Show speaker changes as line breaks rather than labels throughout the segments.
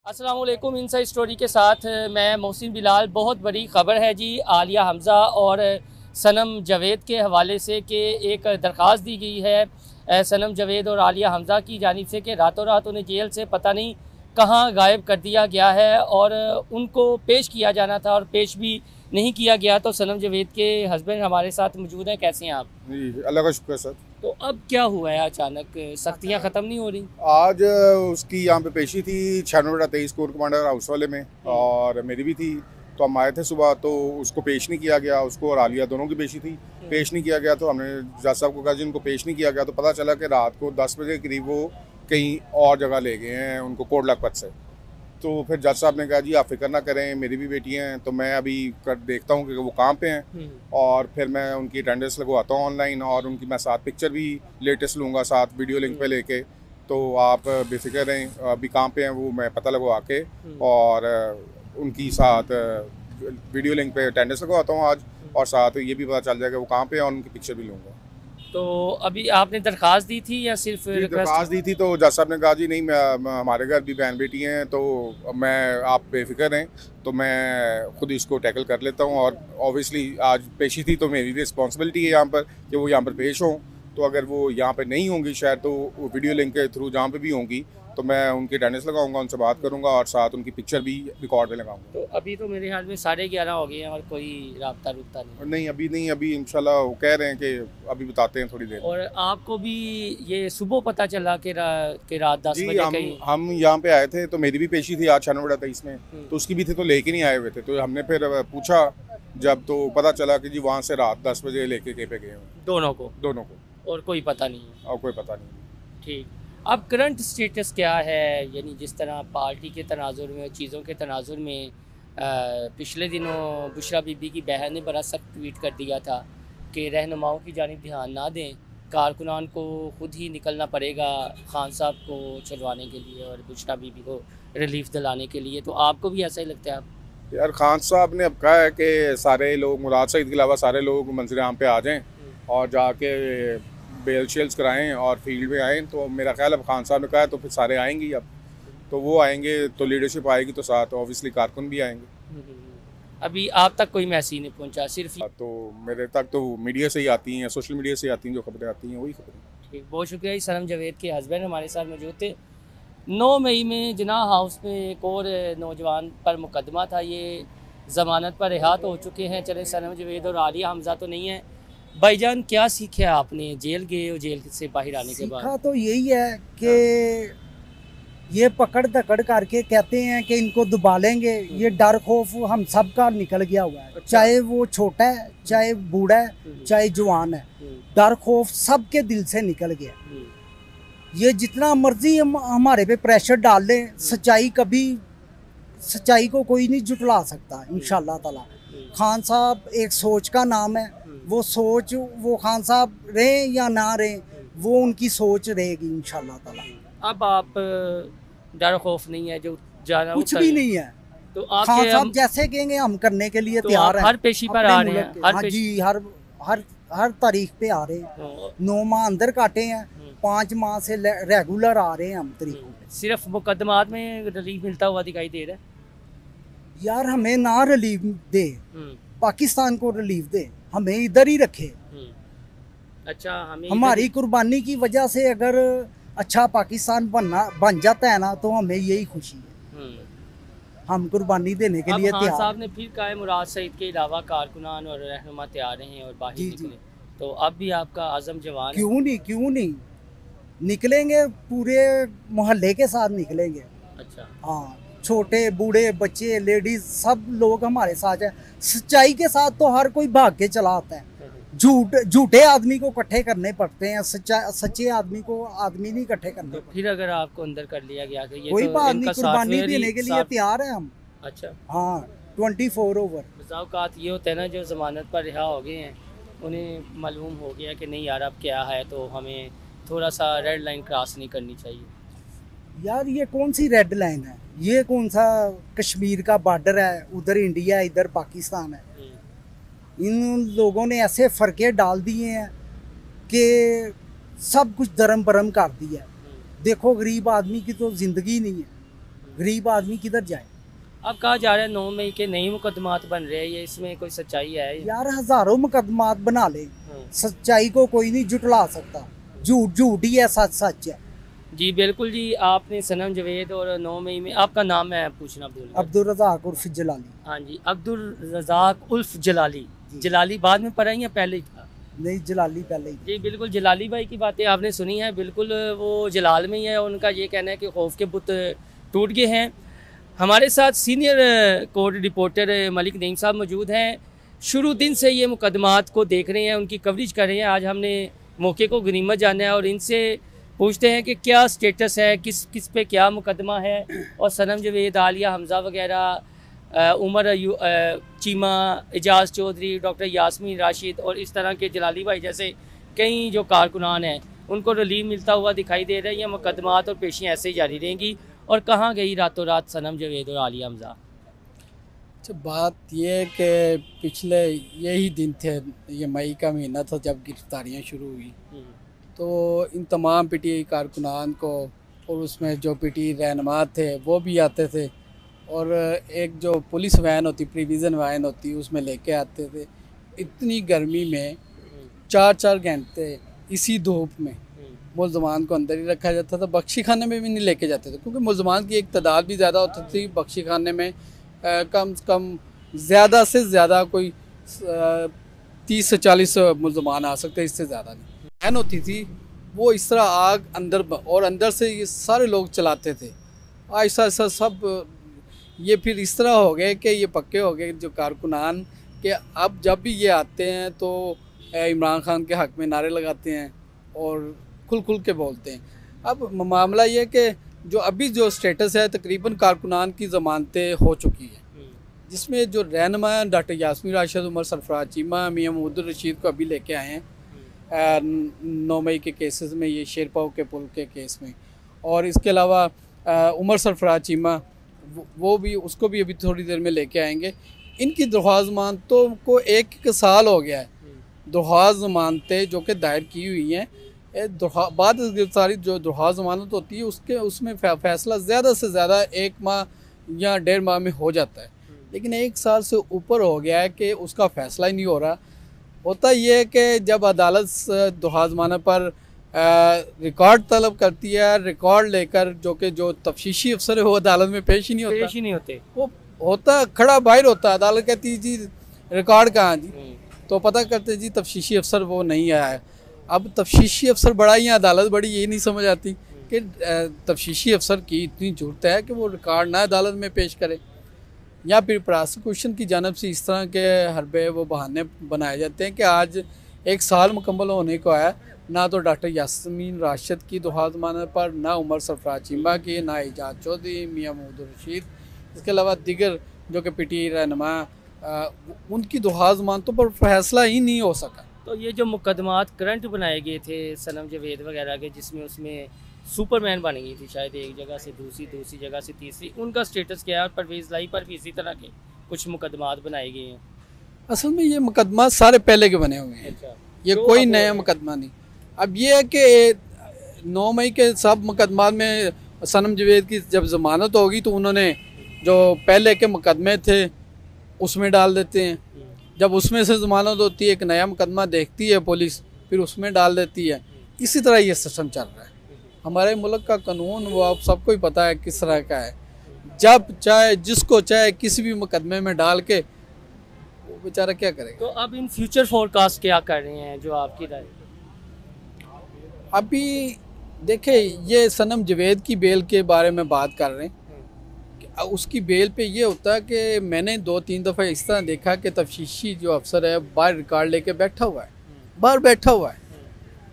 अस्सलाम वालेकुम। Inside story के साथ मैं मोहसिन बिलाल। बहुत बड़ी ख़बर है जी आलिया हमज़ा और सनम जावेद के हवाले से कि एक दरख्वास्त दी गई है सनम जावेद और आलिया हमज़ा की जानिब से कि रातों रात उन्हें जेल से पता नहीं कहाँ गायब कर दिया गया है और उनको पेश किया जाना था और पेश भी नहीं किया गया। तो सनम जावेद के हस्बैंड हमारे साथ मौजूद हैं। कैसे हैं आप?
जी अल्लाह का शुक्र सर।
तो अब क्या हुआ है? अचानक सख्तियाँ ख़त्म नहीं हो रही?
आज उसकी यहाँ पे पेशी थी 96-23 कोर कमांडर हाउस वाले में और मेरी भी थी। तो हम आए थे सुबह, तो उसको पेश नहीं किया गया। उसको और आलिया दोनों की पेशी थी, पेश नहीं किया गया। तो हमने जज साहब को कहा जी उनको पेश नहीं किया गया। तो पता चला कि रात को 10 बजे के करीब वो कहीं और जगह ले गए हैं उनको कोट लखपत से। तो फिर जज साहब ने कहा जी आप फिक्र ना करें, मेरी भी बेटी हैं, तो मैं अभी कर देखता हूँ कि वो कहाँ पे हैं और फिर मैं उनकी अटेंडेंस लगवाता हूँ ऑनलाइन और उनकी मैं साथ पिक्चर भी लेटेस्ट लूँगा, साथ वीडियो लिंक पे लेके। तो आप बेफिक्र रहें, अभी कहाँ पे हैं वो मैं पता लगवा के और उनकी साथ वीडियो लिंक पे अटेंडेंस लगवाता हूँ आज, और साथ ये भी पता चल जाएगा वो कहाँ पे हैं और उनकी पिक्चर भी लूँगा।
तो अभी आपने दरख्वास्त दी थी या सिर्फ
दरख्वास्त दी थी? तो जज साहब ने कहा जी नहीं, हमारे घर भी बहन बेटी हैं, तो मैं आप बेफिक्र हैं, तो मैं खुद इसको टैकल कर लेता हूँ। और ऑब्वियसली आज पेशी थी तो मेरी रिस्पॉन्सिबिलिटी है यहाँ पर कि वो यहाँ पर पेश हों। तो अगर वो यहाँ पर नहीं होंगी शायद, तो वो वीडियो लिंक के थ्रू जहाँ पर भी होंगी तो मैं उनकी अटेंडेंस लगाऊंगा, उनसे बात करूंगा और साथ उनकी पिक्चर भी रिकॉर्ड में लगाऊंगा।
तो अभी तो मेरे ख्याल में 11:30 हो गए हैं और कोई राब्ता रुकता नहीं?
नहीं, अभी इंशाल्लाह वो कह रहे हैं कि अभी बताते हैं थोड़ी देर।
और आपको भी ये सुबह पता चला कि रात 10 बजे कहीं?
हम यहाँ पे आए थे तो मेरी भी पेशी थी आज 96-23 में, तो उसकी भी थी, तो लेके नहीं आए हुए थे। तो हमने फिर पूछा जब, तो पता चला कि जी वहाँ से रात 10 बजे लेके कहीं पे गए
दोनों को? और कोई पता नहीं है?
और कोई पता नहीं।
ठीक। अब करंट स्टेटस क्या है? यानी जिस तरह पार्टी के तनाजुर में, चीज़ों के तनाजुर में पिछले दिनों बुशरा बीबी की बहन ने बड़ा सख्त ट्वीट कर दिया था कि रहनुमाओं की जानिब ध्यान ना दें, कारकुनान को खुद ही निकलना पड़ेगा खान साहब को छुड़वाने के लिए और बुशरा बीबी को रिलीफ दिलाने के लिए। तो आपको भी ऐसा ही लगता है? आप
यार खान साहब ने अब कहा है कि सारे लोग, मुराद सईद के अलावा सारे लोग मंजर आम पे आ जाएं और जाके बेल शेल्स कराएं और फील्ड में आएँ। तो मेरा ख्याल अब खान साहब ने कहा है तो फिर सारे आएंगे। अब तो वो आएंगे तो लीडरशिप आएगी, तो साथ ऑब्वियसली कारकुन भी आएंगे।
अभी आप तक कोई मैसेज नहीं पहुंचा? सिर्फ
तो मेरे तक तो मीडिया से ही आती हैं, सोशल मीडिया से आती हैं, जो खबरें आती हैं वही खबरें।
ठीक, बहुत शुक्रिया। सनम जावेद के हस्बैंड हमारे साथ मौजूद थे। 9 मई में जिनाह हाउस में एक और नौजवान पर मुकदमा था, ये ज़मानत पर रिहा तो हो चुके हैं। चले सनम जावेद और आलिया हमज़ा तो नहीं है। भाईजान क्या सीखा आपने? जेल गए और जेल से बाहर आने के बाद?
सीखा तो यही है कि ये पकड़ दकड़ करके कहते हैं कि इनको दबा लेंगे, ये डर खौफ हम सब का निकल गया हुआ है। चाहे वो छोटा है, चाहे बूढ़ा है, चाहे जवान है, डर खौफ सबके दिल से निकल गया। ये जितना मर्जी हमारे पे प्रेशर डाल लें, सच्चाई को कोई नहीं जुटला सकता इंशाल्लाह ताला। खान साहब एक सोच का नाम है, वो सोच, वो खान साहब रहे या ना रहे, वो उनकी सोच रहेगी इंशाल्लाह ताला।
अब आप डर खौफ नहीं है जो जाना?
कुछ भी नहीं है।
तो आप
खान साहब जैसे कहेंगे हम करने के लिए तैयार हैं।
हर पेशी पर आ रहे हैं?
हाँ जी, हर तारीख पे आ रहे हैं। 9 माह अंदर काटे हैं, 5 माह से रेगुलर आ रहे हैं हम तरीकों पे।
सिर्फ मुकदमात में रिलीफ मिलता हुआ दिखाई दे रहा है?
यार हमें ना रिलीफ दे, पाकिस्तान को रिलीफ दे, हमें इधर ही रखे।
अच्छा, हमें
हमारी कुर्बानी की वजह से अगर अच्छा पाकिस्तान बन जाता है ना, तो हमें यही खुशी है। हम कुर्बानी देने के लिए तैयार।
साहब ने फिर कहा है मुराद सईद के अलावा कारकुनान और रहनुमा तैयार हैं और बाहर निकले। तो अब भी आपका आज़म जवान?
क्यों नहीं निकलेंगे, पूरे मोहल्ले के साथ निकलेंगे।
अच्छा।
हाँ, छोटे बूढ़े बच्चे लेडीज सब लोग हमारे साथ है। सच्चाई के साथ तो हर कोई भाग के चला आता है। झूठे आदमी को इकट्ठे करने पड़ते हैं, सच्चे आदमी को आदमी नहीं इकट्ठे करने पड़ते।
फिर अगर आपको अंदर कर लिया गया कि ये
कोई
तो
बात नहीं, कुर्बानी देने के लिए तैयार है हम।
अच्छा।
हाँ, 24 ओवर।
मज़ाक़ात ये होता है ना, जो ज़मानत पर रिहा हो गए हैं उन्हें मालूम हो गया कि नहीं यार अब क्या है, तो हमें थोड़ा सा रेड लाइन क्रॉस नहीं करनी चाहिए।
यार ये कौन सी रेड लाइन है? ये कौन सा कश्मीर का बॉर्डर है? उधर इंडिया, इधर पाकिस्तान है। इन लोगों ने ऐसे फर्के डाल दिए हैं कि सब कुछ दरम बरम कर दिया है। देखो गरीब आदमी की तो ज़िंदगी नहीं है। गरीब आदमी किधर जाए।
अब कहा जा रहा है 9 मई के नई मुकदमात बन रहे हैं, ये इसमें कोई सच्चाई है?
यार हजारों मुकदमात बना ले, सच्चाई को कोई नहीं जुटला सकता। झूठ झूठ ही है, सच सच है।
जी बिल्कुल जी। आपने सनम जावेद और 9 मई में, आपका नाम है पूछना भूल गया।
अब्दुल रज़ाक उर्फ जलाली।
हाँ जी, अब्दुल रज़ाक उर्फ जलाली। जलाली बाद में पढ़ा या पहले ही था?
नहीं, जलाली पहले ही।
जी बिल्कुल, जलाली भाई की बातें आपने सुनी है, बिल्कुल वो जलाल में ही है। उनका ये कहना है कि खौफ के बुत टूट गए हैं। हमारे साथ senior court reporter Malik Naeem साहब मौजूद हैं। शुरू दिन से ये मुकदमात को देख रहे हैं, उनकी कवरेज कर रहे हैं। आज हमने मौके को गनीमत जाना है और इनसे पूछते हैं कि क्या स्टेटस है, किस किस पे क्या मुकदमा है। और सनम जावेद, आलिया हमज़ा वगैरह, उमर चीमा, एजाज चौधरी, डॉक्टर यास्मीन राशिद और इस तरह के जलाली भाई जैसे कई जो कारकुनान हैं, उनको रिलीफ मिलता हुआ दिखाई दे रहा है। ये मुकदमात और पेशियाँ ऐसे ही जारी रहेंगी। और कहाँ गई रातों रात सनम जावेद और आलिया हमज़ा?
अच्छा, बात ये है कि पिछले यही दिन थे, ये मई का महीना था जब गिरफ्तारियाँ शुरू हुई। तो इन तमाम पीटीआई कारकुनान को और उसमें जो पीटीआई रहनुमा थे वो भी आते थे, और एक जो पुलिस वैन होती, प्रिविज़न वैन होती, उसमें लेके आते थे। इतनी गर्मी में 4-4 घंटे इसी धूप में मुल्ज़मान को अंदर ही रखा जाता था। बख्शी खाने में भी नहीं लेके जाते थे, क्योंकि मुल्ज़मान की एक तादाद भी ज़्यादा होती थी। बख्शी खाने में कम से कम ज़्यादा से ज़्यादा कोई 30 से 40 मुल्ज़मान आ सकते, इससे ज़्यादा नहीं। वैन होती थी वो इस तरह आग अंदर, और अंदर से ये सारे लोग चलाते थे। ऐसा ऐसा सब ये फिर इस तरह हो गए कि ये पक्के हो गए जो कारकुनान कि अब जब भी ये आते हैं तो इमरान खान के हक़ में नारे लगाते हैं और खुल खुल के बोलते हैं। अब मामला ये कि जो अभी जो स्टेटस है, तकरीबन कारकुनान की ज़मानतें हो चुकी हैं, जिसमें जो रहनुमा डॉक्टर यास्मीन राशिद, उमर सरफराज चीमा, मियां महमूद रशीद को अभी लेके आए हैं 9 मई के केसेस में, ये शेरपाव के पुल के केस में। और इसके अलावा उमर सरफराज चीमा, वो भी, उसको भी अभी थोड़ी देर में लेके आएंगे। इनकी दरख्वास्त ज़मानतों को 1 साल हो गया है। दरख्वास्त ज़मानतें जो कि दायर की हुई हैं, बाद गिरफ्तारी जो दरख्वास्त ज़मानत होती है उसमें फ़ैसला ज़्यादा से ज़्यादा 1 माह या 1.5 माह में हो जाता है, लेकिन 1 साल से ऊपर हो गया है कि उसका फ़ैसला ही नहीं हो रहा। होता ये है कि जब अदालत दरख्वास्त ज़मानत पर रिकॉर्ड तलब करती है, रिकॉर्ड लेकर जो तफ्तीशी अफसर है वो अदालत में पेश ही नहीं होते। वो होता खड़ा बाहर होता, अदालत कहती जी रिकॉर्ड कहाँ जी, तो पता करते जी तफ्तीशी अफसर वो नहीं आया है। अब तफ्तीशी अफसर बड़ा या अदालत बड़ी, ये नहीं समझ आती कि तफ्तीशी अफसर की इतनी ज़रूरत है कि वो रिकॉर्ड ना अदालत में पेश करे, या फिर प्रोसिक्यूशन की जानब से इस तरह के हरबे वो बहाने बनाए जाते हैं कि आज 1 साल मुकम्मल होने को है, ना तो डॉक्टर यास्मीन राशिद की दरख्वास्त ज़मानत पर, ना उमर सरफराज चीमा की, ना एजाज चौधरी, मियां महमूद रशीद, इसके अलावा दीगर जो कि पीटीआई रहनुमा, उनकी दरख्वास्त ज़मानतों पर फैसला ही नहीं हो सका।
तो ये जो मुकदमात करंट बनाए गए थे सनम जावेद वगैरह के, जिसमें उसमें सुपरमैन बन गई थी शायद, एक जगह से दूसरी जगह से तीसरी, उनका स्टेटस क्या है? परवेज़ लाई पर भी इसी तरह के कुछ मुकदमात बनाए गए हैं।
असल में ये मुकदमा सारे पहले के बने हुए हैं।
अच्छा,
ये कोई नया मुकदमा नहीं। अब ये है कि 9 मई के सब मुकदमात में सनम जावेद की जब ज़मानत होगी तो उन्होंने जो पहले के मुकदमे थे उसमें डाल देते हैं। जब उसमें से ज़मानत होती है, एक नया मुकदमा देखती है पुलिस, फिर उसमें डाल देती है। इसी तरह ये सिस्टम चल रहा है। हमारे मुल्क का कानून वो आप सबको ही पता है किस तरह का है। जब चाहे जिसको चाहे किसी भी मुकदमे में डाल के, वो बेचारा क्या करेगा।
तो अब इन फ्यूचर फोरकास्ट क्या कर रहे हैं, जो आपकी राय?
अभी देखे, ये सनम जावेद की बेल के बारे में बात कर रहे हैं। उसकी बेल पे ये होता है कि मैंने 2-3 दफ़ा इस तरह देखा कि तफ्तीशी जो अफसर है बाहर रिकॉर्ड लेके बैठा हुआ है, बाहर बैठा हुआ है।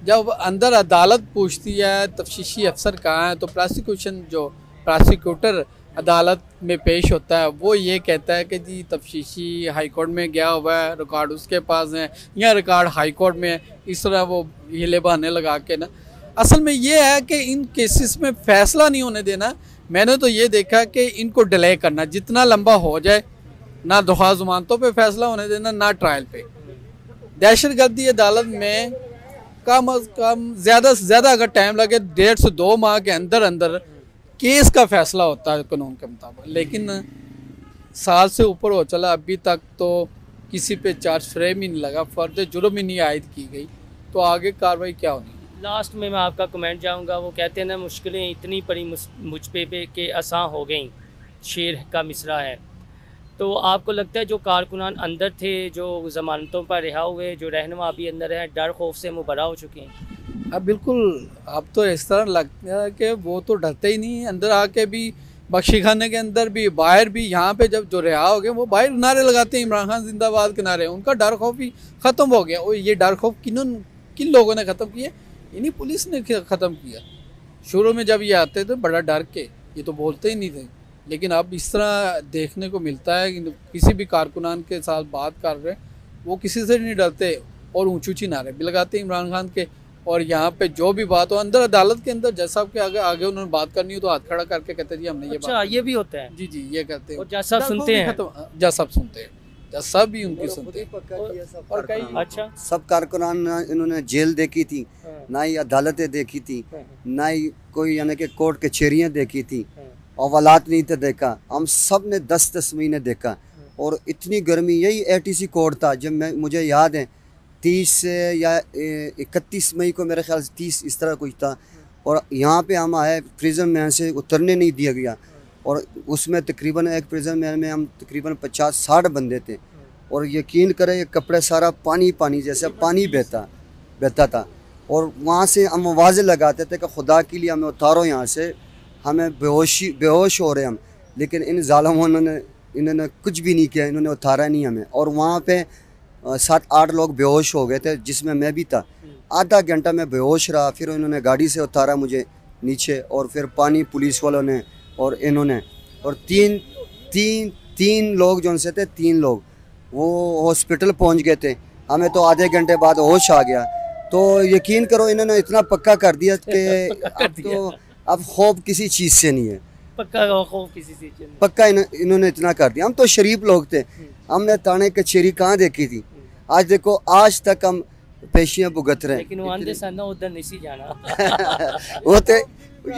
जब अंदर अदालत पूछती है तफ्तीशी अफसर कहाँ है, तो प्रोसिक्यूटर अदालत में पेश होता है, वो ये कहता है कि जी तफ्तीशी हाई कोर्ट में गया हुआ है, रिकॉर्ड उसके पास है, या रिकॉर्ड हाई कोर्ट में। इस तरह वो हिले बहाने लगा के ना, असल में ये है कि इन केसेस में फ़ैसला नहीं होने देना। मैंने तो ये देखा कि इनको डिले करना, जितना लंबा हो जाए, ना दरख्वास्त ज़मानतों पे फैसला होने देना, ना ट्रायल पे। दहशतगर्दी अदालत में कम अज़ कम ज़्यादा से ज़्यादा अगर टाइम लगे 1.5 से 2 माह के अंदर अंदर केस का फैसला होता है कानून के मुताबिक, लेकिन साल से ऊपर हो चला, अभी तक तो किसी पे चार्ज फ्रेम ही नहीं लगा, फर्द जुर्म ही नहीं आयद की गई, तो आगे कार्रवाई क्या होनी।
लास्ट में मैं आपका कमेंट चाहूँगा, वो कहते हैं ना मुश्किलें इतनी पड़ी मुझ पे कि आसान हो गई, शेर का मिसरा है। तो आपको लगता है जो कारकुनान अंदर थे, जो ज़मानतों पर रिहा हुए, जो रहनुमा अभी अंदर हैं, डर खौफ से मुबर्रा हो चुके हैं?
अब बिल्कुल, अब तो इस तरह लगता है कि वो तो डरते ही नहीं, अंदर आके भी बख्शी खाने के अंदर भी बाहर भी, यहाँ पे जब जो रिहा हो गए वो बाहर नारे लगाते हैं इमरान खान जिंदाबाद के नारे, उनका डर खौफ ही ख़त्म हो गया। और ये डर खौफ किन लोगों ने ख़त्म किया? इन्हीं पुलिस ने ख़त्म किया। शुरू में जब ये आते थे बड़ा डर के, ये तो बोलते ही नहीं थे, लेकिन अब इस तरह देखने को मिलता है कि किसी भी कारकुनान के साथ बात कर रहे वो किसी से नहीं डरते और ऊँची ऊँची नारे भी लगाते इमरान खान के। और यहाँ पे जो भी बात हो, अंदर अदालत के अंदर जज साहब के आगे उन्होंने बात करनी हो तो हाथ खड़ा करके कहते जी हमने ये
अच्छा,
बात।
ये भी होता है?
जी ये कहते हैं।
और जज साहब सुनते हैं?
जज साहब सुनते हैं, जज साहब भी उनकी सुनते हैं। और कई
अच्छा,
सब कारकुनान इन्होंने जेल देखी थी, ना ही अदालतें देखी थी, ना ही कोई यानी कि कोर्ट कचहरियाँ देखी थी, अवालात नहीं थे देखा। हम सब ने 10-10 महीने देखा, और इतनी गर्मी, यही ATC कोर्ट था जब मुझे याद है 30 या 31 मई को, मेरे ख्याल से 30 इस तरह कुछ था। और यहाँ पे हम आए, प्रिजन में से उतरने नहीं दिया गया, और उसमें तकरीबन एक प्रिजन में हम तकरीबन 50-60 बंदे थे, और यकीन करें ये कपड़े सारा पानी जैसे पानी बहता था। और वहाँ से हम आवाज़ें लगाते थे कि खुदा के लिए हमें उतारो यहाँ से, हमें बेहोश हो रहे हम। लेकिन इन जालिमों इन्होंने कुछ भी नहीं किया, इन्होंने उतारा नहीं हमें। और वहाँ पे 7-8 लोग बेहोश हो गए थे, जिसमें मैं भी था। आधा घंटा मैं बेहोश रहा, फिर उन्होंने गाड़ी से उतारा मुझे नीचे, और फिर पानी पुलिस वालों ने और इन्होंने, और तीन लोग जो उनसे थे, 3 लोग वो हॉस्पिटल पहुंच गए थे। हमें तो आधे घंटे बाद होश आ गया। तो यकीन करो इन्होंने इतना पक्का कर दिया कि अब खौफ किसी चीज़ से नहीं है,
पक्का खौफ किसी चीज़ से नहीं।
पक्का इन्होंने इतना कर दिया। हम तो शरीफ लोग थे, हमने थाने कचहरी कहाँ देखी थी। आज देखो, आज तक हम पेशियां भुगत रहे हैं।
लेकिन वो आंदे साना उधर नहीं सी जाना।
ओते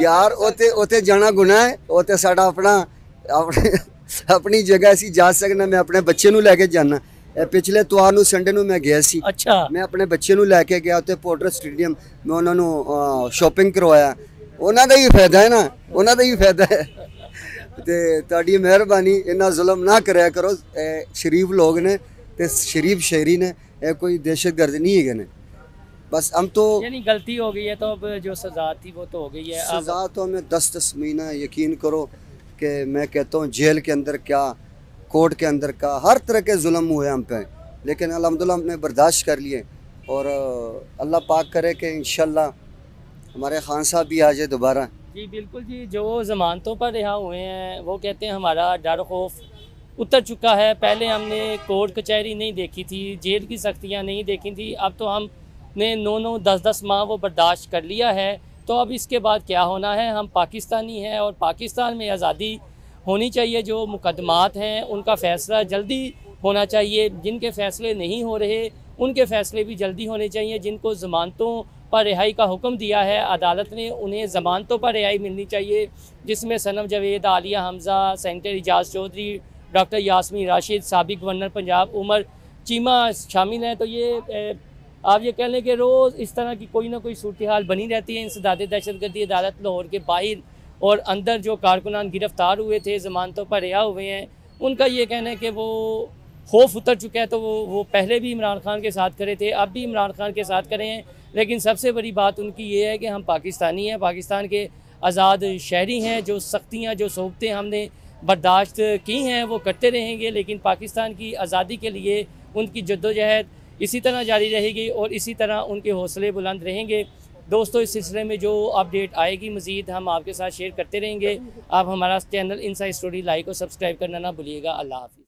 यार, ओते जाना गुनाह है। ओते साडा अपनी जगह असी जा सकना। मैं अपने बच्चे नूं लेके जाना। पिछले इतवार नूं संडे नूं मैं गया सी।
अच्छा,
मैं अपने बच्चे नूं लेके गया उत्ते पोर्टर स्टेडियम में, उन्हां नूं शॉपिंग करवाया। उन्हां दा ही फायदा है ना, उन्हां दा ही फायदा है। ते तुहाडी मेहरबानी, इन्ना जुल्म ना करया करो। शरीफ लोग ने ते शरीफ शहरी ने, कोई दहशतगर्द नहीं है ने। बस हम तो,
यानी गलती हो गई है तो अब जो सज़ा थी वो तो हो गई है।
सज़ा तो हमें 10-10 महीना, यकीन करो कि मैं कहता हूँ जेल के अंदर क्या, कोर्ट के अंदर का, हर तरह के जुल्म हुए हम पे, लेकिन अल्हम्दुलिल्लाह हमने बर्दाश्त कर लिए। और अल्लाह पाक करे कि इंशाल्लाह हमारे खान साहब भी आ जाए दोबारा।
जी बिल्कुल जी, जो ज़मानतों पर रिहा हुए हैं वो कहते हैं हमारा डर खौफ उतर चुका है। पहले हमने कोर्ट कचहरी नहीं देखी थी, जेल की सख्तियाँ नहीं देखी थी, अब तो हमने 9-9, 10-10 माह वो बर्दाश्त कर लिया है। तो अब इसके बाद क्या होना है? हम पाकिस्तानी हैं और पाकिस्तान में आज़ादी होनी चाहिए। जो मुकदमात हैं उनका फ़ैसला जल्दी होना चाहिए, जिनके फ़ैसले नहीं हो रहे उनके फ़ैसले भी जल्दी होने चाहिए। जिनको ज़मानतों पर रिहाई का हुक्म दिया है अदालत ने, उन्हें ज़मानतों पर रिहाई मिलनी चाहिए, जिसमें सनम जावेद, आलिया हमज़ा, सेनेटर इजाज़ चौधरी, डॉक्टर यास्मीन राशिद, साबिक गवर्नर पंजाब उमर चीमा शामिल हैं। तो ये आप ये कह लें कि रोज़ इस तरह की कोई ना कोई सूरत हाल बनी रहती है। इंसदाद दहशतगर्दी अदालत लाहौर के बाहर और अंदर जो कारकुनान गिरफ़्तार हुए थे, ज़मानतों पर रिहा हुए हैं, उनका ये कहना है कि वो खौफ उतर चुका है। तो वो पहले भी इमरान खान के साथ खड़े थे, अब भी इमरान खान के साथ खड़े हैं। लेकिन सबसे बड़ी बात उनकी ये है कि हम पाकिस्तानी हैं, पाकिस्तान के आज़ाद शहरी हैं। जो सख्तियाँ, जो सोबतें हमने बर्दाश्त की हैं वो करते रहेंगे, लेकिन पाकिस्तान की आज़ादी के लिए उनकी जद्दोजहद इसी तरह जारी रहेगी और इसी तरह उनके हौसले बुलंद रहेंगे। दोस्तों, इस सिलसिले में जो अपडेट आएगी मज़ीद हम आपके साथ शेयर करते रहेंगे। आप हमारा चैनल इनसाइड स्टोरी लाइक और सब्सक्राइब करना ना भूलिएगा। अल्लाह हाफ़िज़।